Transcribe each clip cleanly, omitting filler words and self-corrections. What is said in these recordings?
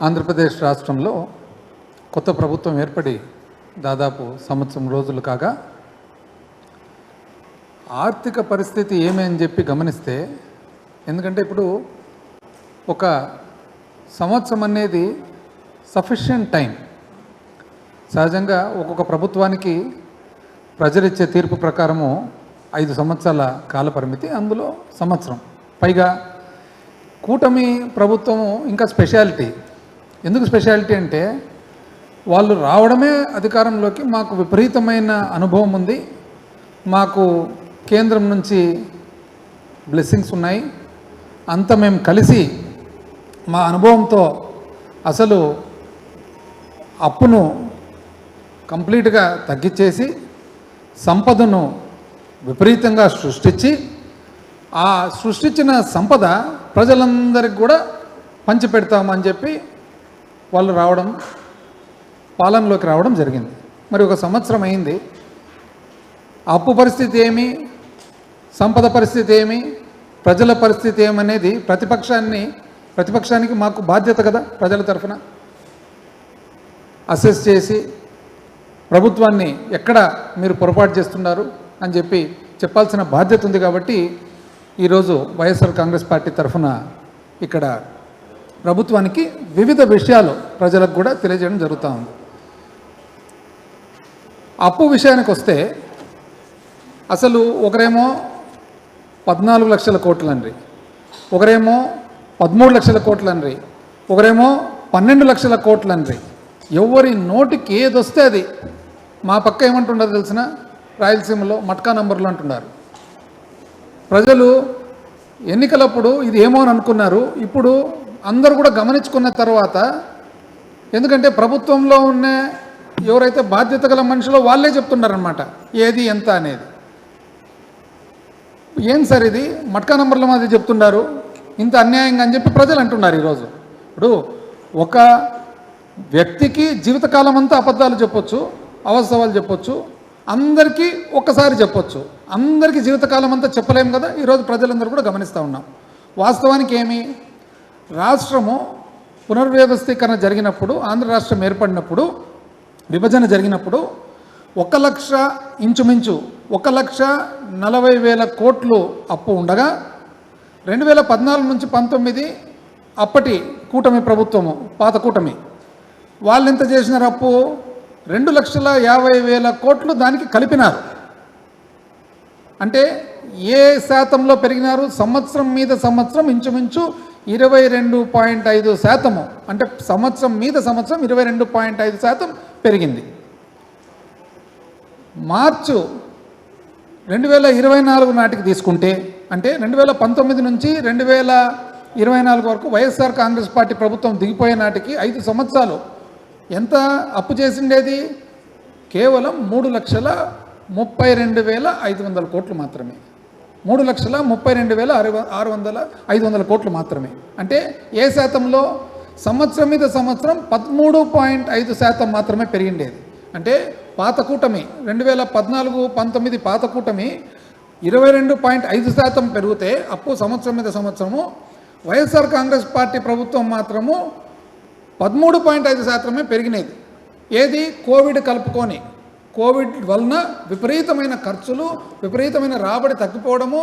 ఆంధ్రప్రదేశ్ రాష్ట్రంలో కొత్త ప్రభుత్వం ఏర్పడి దాదాపు సంవత్సరం రోజులు కాగా ఆర్థిక పరిస్థితి ఏమి అని చెప్పి గమనిస్తే, ఎందుకంటే ఇప్పుడు ఒక సంవత్సరం అనేది సఫిషియెంట్ టైం. సహజంగా ఒక్కొక్క ప్రభుత్వానికి ప్రజలిచ్చే తీర్పు ప్రకారము 5 సంవత్సరాల కాల పరిమితి, అందులో సంవత్సరం. పైగా కూటమి ప్రభుత్వము ఇంకా స్పెషాలిటీ. ఎందుకు స్పెషాలిటీ అంటే, వాళ్ళు రావడమే అధికారంలోకి మాకు విపరీతమైన అనుభవం ఉంది, మాకు కేంద్రం నుంచి బ్లెస్సింగ్స్ ఉన్నాయి, అంతా మేము కలిసి మా అనుభవంతో అసలు అప్పును కంప్లీట్గా తగ్గించేసి సంపదను విపరీతంగా సృష్టించి ఆ సృష్టించిన సంపద ప్రజలందరికీ కూడా పంచిపెడతామని చెప్పి వాళ్ళు పాలనలోకి రావడం జరిగింది. మరి ఒక సంవత్సరం అయింది. అప్పు పరిస్థితి ఏమి, సంపద పరిస్థితి ఏమి, ప్రజల పరిస్థితి ఏమనేది ప్రతిపక్షానికి మాకు బాధ్యత కదా, ప్రజల తరఫున అసెస్ చేసి ప్రభుత్వాన్ని ఎక్కడ మీరు పొరపాటు చేస్తున్నారు అని చెప్పి చెప్పాల్సిన బాధ్యత ఉంది. కాబట్టి ఈరోజు వైఎస్ఆర్ కాంగ్రెస్ పార్టీ తరఫున ఇక్కడ ప్రభుత్వానికి వివిధ విషయాలు ప్రజలకు కూడా తెలియజేయడం జరుగుతూ ఉంది. అప్పు విషయానికి వస్తే, అసలు ఒకరేమో 14 లక్షల కోట్లు అండి, ఒకరేమో 13 లక్షల కోట్లు అండి, ఒకరేమో 12 లక్షల కోట్లు అండి. ఎవరి నోటికి ఏదొస్తే అది. మా పక్క ఏమంటున్నారు తెలిసిన, రాయలసీమలో మట్కా నంబర్లు అంటున్నారు. ప్రజలు ఎన్నికలప్పుడు ఇది ఏమో అని అనుకున్నారు. ఇప్పుడు అందరూ కూడా గమనించుకున్న తర్వాత, ఎందుకంటే ప్రభుత్వంలో ఉన్న ఎవరైతే బాధ్యత గల మనుషులో వాళ్ళే చెప్తున్నారనమాట ఏది ఎంత అనేది. ఏం సార్ ఇది మట్కా నంబర్ల మాది చెప్తున్నారు, ఇంత అన్యాయంగా అని చెప్పి ప్రజలు అంటున్నారు. ఈరోజు ఇప్పుడు ఒక వ్యక్తికి జీవితకాలం అంతా అబద్ధాలు చెప్పొచ్చు, అవాస్తవాలు చెప్పొచ్చు, అందరికీ ఒక్కసారి చెప్పొచ్చు, అందరికీ జీవితకాలం అంతా చెప్పలేము కదా. ఈరోజు ప్రజలందరూ కూడా గమనిస్తూ ఉన్నాం. వాస్తవానికి ఏమి, రాష్ట్రము పునర్వ్యవస్థీకరణ జరిగినప్పుడు, ఆంధ్ర రాష్ట్రం ఏర్పడినప్పుడు, విభజన జరిగినప్పుడు ఇంచుమించు 1,40,000 కోట్లు అప్పు ఉండగా 2014 నుంచి 19 అప్పటి కూటమి ప్రభుత్వము, పాత కూటమి, వాళ్ళు ఎంత చేసినారు అప్పు, 2,50,000 కోట్లు దానికి కలిపినారు. అంటే ఏ శాతంలో పెరిగినారు, సంవత్సరం మీద సంవత్సరం ఇంచుమించు 22.5%. అంటే సంవత్సరం మీద సంవత్సరం 22.5% పెరిగింది. మార్చు 2024 నాటికి తీసుకుంటే, అంటే 2019 నుంచి 2024 వరకు వైఎస్ఆర్ కాంగ్రెస్ పార్టీ ప్రభుత్వం దిగిపోయే నాటికి 5 సంవత్సరాలు ఎంత అప్పు చేసిండేది, కేవలం 3,32,500 కోట్లు మాత్రమే. 3,32,500 కోట్లు మాత్రమే. అంటే ఏ శాతంలో, సంవత్సరం మీద సంవత్సరం 13.5% మాత్రమే పెరిగిండేది. అంటే పాత కూటమి 2014-19 పాత కూటమి 22.5% పెరిగితే అప్పు సంవత్సరం మీద సంవత్సరము, వైఎస్ఆర్ కాంగ్రెస్ పార్టీ ప్రభుత్వం మాత్రము 13.5% పెరిగినది. ఏది, కోవిడ్ కలుపుకొని, కోవిడ్ వలన విపరీతమైన ఖర్చులు, విపరీతమైన రాబడి తగ్గిపోవడము,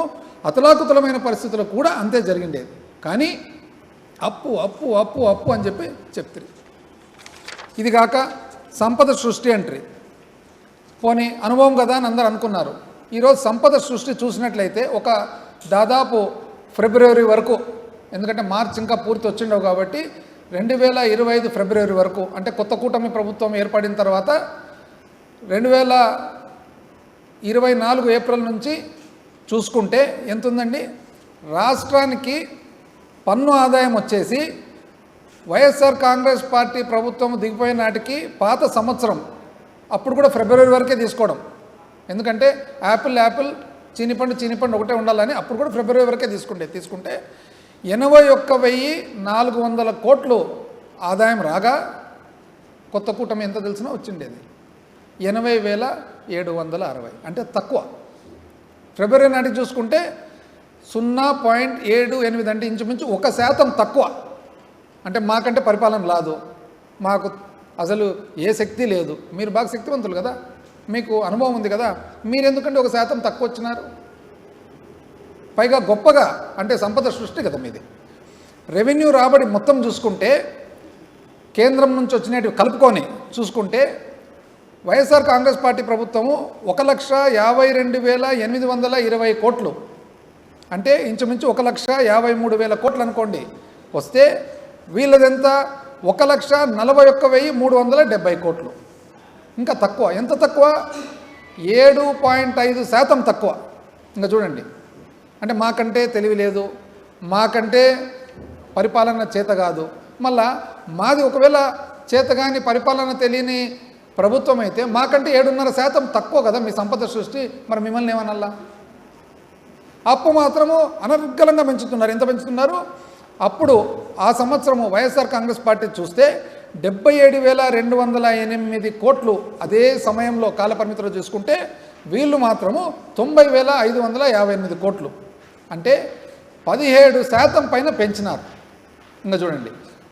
అతలాకుతలమైన పరిస్థితులు కూడా అంతే జరిగిండేది. కానీ అప్పు అప్పు అప్పు అప్పు అని చెప్పి చెప్తారు. ఇది కాక సంపద సృష్టి అంటారు. పోనీ అనుభవం కదా అని అందరూ అనుకున్నారు. ఈరోజు సంపద సృష్టి చూసినట్లయితే ఒక దాదాపు ఫిబ్రవరి వరకు, ఎందుకంటే మార్చి ఇంకా పూర్తి వచ్చిండవు కాబట్టి 2025 ఫిబ్రవరి వరకు, అంటే కొత్త కూటమి ప్రభుత్వం ఏర్పడిన తర్వాత 2024 ఏప్రిల్ నుంచి చూసుకుంటే ఎంత ఉందండి, రాష్ట్రానికి పన్ను ఆదాయం వచ్చేసి వైఎస్ఆర్ కాంగ్రెస్ పార్టీ ప్రభుత్వం దిగిపోయిన నాటికి పాత సంవత్సరం, అప్పుడు కూడా ఫిబ్రవరి వరకే తీసుకోవడం, ఎందుకంటే యాపిల్ చీనిపండు ఒకటే ఉండాలని అప్పుడు కూడా ఫిబ్రవరి వరకే తీసుకుంటే 81,400 కోట్లు ఆదాయం రాగా కొత్త కూటమి ఎంత తెలిసినా వచ్చిండేది 80,760. అంటే తక్కువ. ఫిబ్రవరి నాటికి చూసుకుంటే 0.78 అంటే ఇంచుమించు 1% తక్కువ. అంటే మాకంటే పరిపాలన రాదు, మాకు అసలు ఏ శక్తి లేదు. మీరు బాగా శక్తివంతులు కదా, మీకు అనుభవం ఉంది కదా, మీరు ఎందుకంటే 1% తక్కువ వచ్చినారు? పైగా గొప్పగా అంటే సంపద సృష్టి కదా మీది. రెవెన్యూ రాబడి మొత్తం చూసుకుంటే కేంద్రం నుంచి వచ్చినట్టు కలుపుకొని చూసుకుంటే వైఎస్ఆర్ కాంగ్రెస్ పార్టీ ప్రభుత్వము 1,52,820 కోట్లు, అంటే ఇంచుమించు 1,53,000 కోట్లు అనుకోండి వస్తే, వీళ్ళదెంత 1,41,370 కోట్లు. ఇంకా తక్కువ. ఎంత తక్కువ? 7.5% తక్కువ. ఇంకా చూడండి, అంటే మాకంటే తెలివి లేదు, మాకంటే పరిపాలన చేత కాదు. మళ్ళా మాది ఒకవేళ చేతగాని పరిపాలన తెలియని ప్రభుత్వం అయితే మాకంటే 7.5% తక్కువ కదా మీ సంపద సృష్టి. మరి మిమ్మల్ని ఏమనల్లా? అప్పు మాత్రము అనర్గళంగా పెంచుతున్నారు. ఎంత పెంచుతున్నారు? అప్పుడు ఆ సంవత్సరము వైఎస్ఆర్ కాంగ్రెస్ పార్టీ చూస్తే 77,208 కోట్లు అదే సమయంలో కాలపరిమితిలో చూసుకుంటే, వీళ్ళు మాత్రము 90,558 కోట్లు, అంటే 17% పైన పెంచినారు. ఇంకా చూడండి,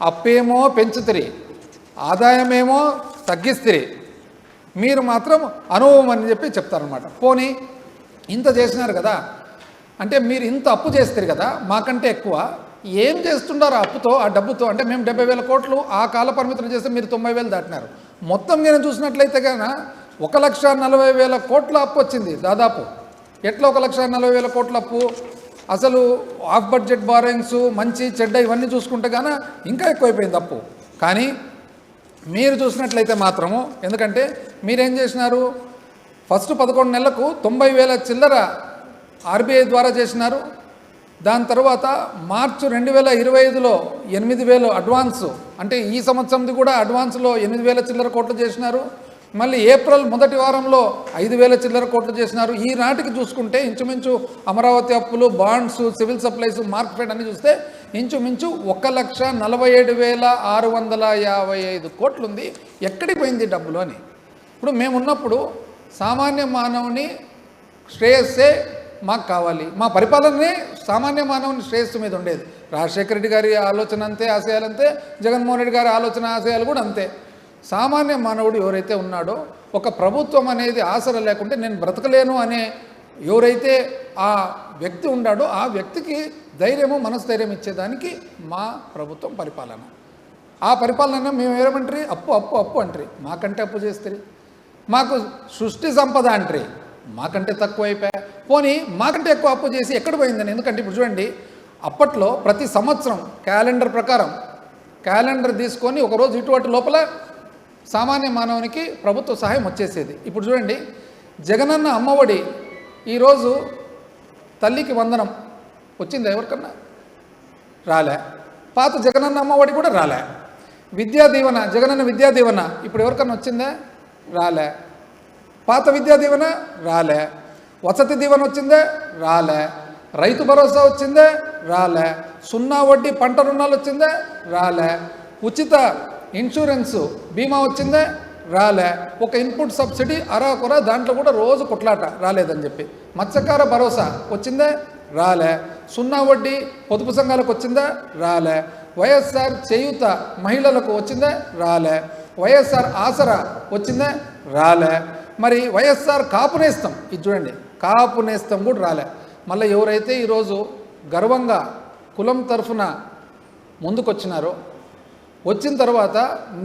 అప్పేమో పెంచుతిరి, ఆదాయమేమో తగ్గిస్తిరి, మీరు మాత్రం అనుభవం అని చెప్పి చెప్తారనమాట. పోనీ ఇంత చేసినారు కదా, అంటే మీరు ఇంత అప్పు చేస్తారు కదా, మాకంటే ఎక్కువ ఏం చేస్తున్నారు ఆ అప్పుతో, ఆ డబ్బుతో? అంటే మేము 70,000 కోట్లు ఆ కాల పరిమితులు చేస్తే మీరు 90,000 దాటినారు. మొత్తం నేను చూసినట్లయితే కనుక 1,40,000 కోట్ల అప్పు వచ్చింది దాదాపు. ఎట్లా 1,40,000 కోట్ల అప్పు? అసలు ఆఫ్ బడ్జెట్ బారోయింగ్స్, మంచి చెడ్డ ఇవన్నీ చూసుకుంటే కానీ ఇంకా ఎక్కువైపోయింది అప్పు. కానీ మీరు చూసినట్లయితే మాత్రము, ఎందుకంటే మీరేం చేసినారు, ఫస్ట్ 11 నెలలకు 90,000 చిల్లర ఆర్బీఐ ద్వారా చేసినారు. దాని తర్వాత మార్చి 2025లో 8,000 అడ్వాన్సు, అంటే ఈ సంవత్సరంది కూడా అడ్వాన్స్లో 8,000 చిల్లర కోట్లు చేసినారు. మళ్ళీ ఏప్రిల్ మొదటి వారంలో 5,000 చిల్లర కోట్లు చేసినారు. ఈ నాటికి చూసుకుంటే ఇంచుమించు అమరావతి అప్పులు, బాండ్స్, సివిల్ సప్లైస్, మార్కెట్ అన్ని చూస్తే ఇంచుమించు 1,47,655 కోట్లు ఉంది. ఎక్కడికి పోయింది డబ్బులు అని? ఇప్పుడు మేమున్నప్పుడు సామాన్య మానవుని శ్రేయస్సే మాకు కావాలి, మా పరిపాలనే సామాన్య మానవుని శ్రేయస్సు మీద ఉండేది. రాజశేఖర రెడ్డి గారి ఆలోచన అంతే, ఆశయాలు అంతే, జగన్మోహన్ రెడ్డి గారి ఆలోచన ఆశయాలు కూడా అంతే. సామాన్య మానవుడు ఎవరైతే ఉన్నాడో, ఒక ప్రభుత్వం అనేది ఆసర లేకుంటే నేను బ్రతకలేను అనే ఎవరైతే ఆ వ్యక్తి ఉన్నాడో, ఆ వ్యక్తికి ధైర్యము, మనస్థైర్యం ఇచ్చేదానికి మా ప్రభుత్వం పరిపాలన. ఆ పరిపాలన మేము ఏమంటారు? అప్పు అప్పు అప్పు అంటారు. మాకంటే అప్పు చేస్తారు. మాకు సృష్టి సంపద అంటారు, మాకంటే తక్కువ అయిపోయా. పోనీ మాకంటే ఎక్కువ అప్పు చేసి ఎక్కడ పోయిందని? ఎందుకంటే ఇప్పుడు చూడండి, అప్పట్లో ప్రతి సంవత్సరం క్యాలెండర్ ప్రకారం క్యాలెండర్ తీసుకొని ఒకరోజు ఇటువంటి లోపల సామాన్య మానవునికి ప్రభుత్వ సహాయం వచ్చేసేది. ఇప్పుడు చూడండి, జగనన్న అమ్మఒడి ఈరోజు తల్లికి వందనం వచ్చిందా ఎవరికన్నా? రాలే. పాత జగనన్న అమ్మఒడి కూడా రాలే. విద్యా దీవెన, జగనన్న విద్యా దీవెన ఇప్పుడు ఎవరికన్నా వచ్చిందా? రాలే. పాత విద్యా దీవెన రాలే. వసతి దీవెన వచ్చిందే? రాలే. రైతు భరోసా వచ్చిందే? రాలే. 0 వడ్డీ పంట రుణాలు వచ్చిందే? రాలే. ఉచిత ఇన్సూరెన్సు బీమా వచ్చిందే? రాలే. ఒక ఇన్పుట్ సబ్సిడీ అరాకొర, దాంట్లో కూడా రోజు కొట్లాట రాలేదని చెప్పి. మత్స్యకార భరోసా వచ్చిందే? రాలే. 0 వడ్డీ పొదుపు సంఘాలకు వచ్చిందా? రాలే. వైఎస్ఆర్ చేయూత మహిళలకు వచ్చిందే? రాలే. వైఎస్ఆర్ ఆసరా వచ్చిందే? రాలే. మరి వైఎస్ఆర్ కాపు నేస్తం, ఇది చూడండి, కాపు నేస్తం కూడా రాలే. మళ్ళీ ఎవరైతే ఈరోజు గర్వంగా కులం తరఫున ముందుకొచ్చినారో, వచ్చిన తర్వాత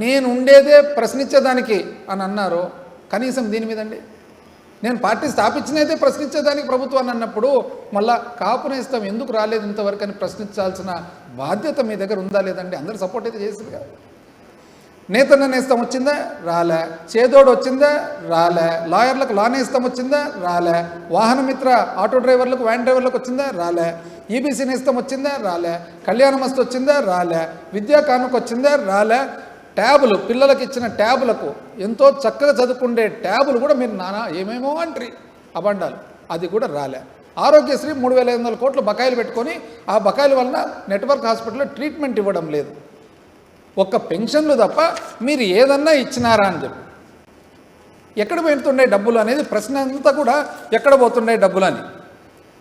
నేను ఉండేదే ప్రశ్నించేదానికి అని అన్నారో, కనీసం దీని మీదండి నేను పార్టీ స్థాపించినదే ప్రశ్నించేదానికి ప్రభుత్వాన్ని అన్నప్పుడు మళ్ళా కాపు నేస్తం ఎందుకు రాలేదు ఇంతవరకు అని ప్రశ్నించాల్సిన బాధ్యత మీ దగ్గర ఉందా లేదండి? అందరూ సపోర్ట్ అయితే చేసింది కదా. నేతన్న నేస్తం వచ్చిందా? రాలే. చేదోడు వచ్చిందా? రాలే. లాయర్లకు లా నేస్తం వచ్చిందా? రాలే. వాహన మిత్ర ఆటో డ్రైవర్లకు, వ్యాన్ డ్రైవర్లకు వచ్చిందా? రాలే. ఈబీసీ నేస్తం వచ్చిందా? రాలే. కళ్యాణ మస్తు వచ్చిందా? రాలే. విద్యా కానుక వచ్చిందా? రాలే. ట్యాబులు, పిల్లలకు ఇచ్చిన ట్యాబులకు, ఎంతో చక్కగా చదువుకుండే ట్యాబులు కూడా మీరు నానా ఏమేమో అంటారు అబండాలు, అది కూడా రాలే. ఆరోగ్యశ్రీ 3,500 కోట్లు బకాయిలు పెట్టుకొని ఆ బకాయిల వలన నెట్వర్క్ హాస్పిటల్లో ట్రీట్మెంట్ ఇవ్వడం లేదు. ఒక్క పెన్షన్లు తప్ప మీరు ఏదన్నా ఇచ్చినారా అని చెప్పి. ఎక్కడ పెడుతుండే డబ్బులు అనేది ప్రశ్న అంతా కూడా, ఎక్కడ పోతుండే డబ్బులు అని.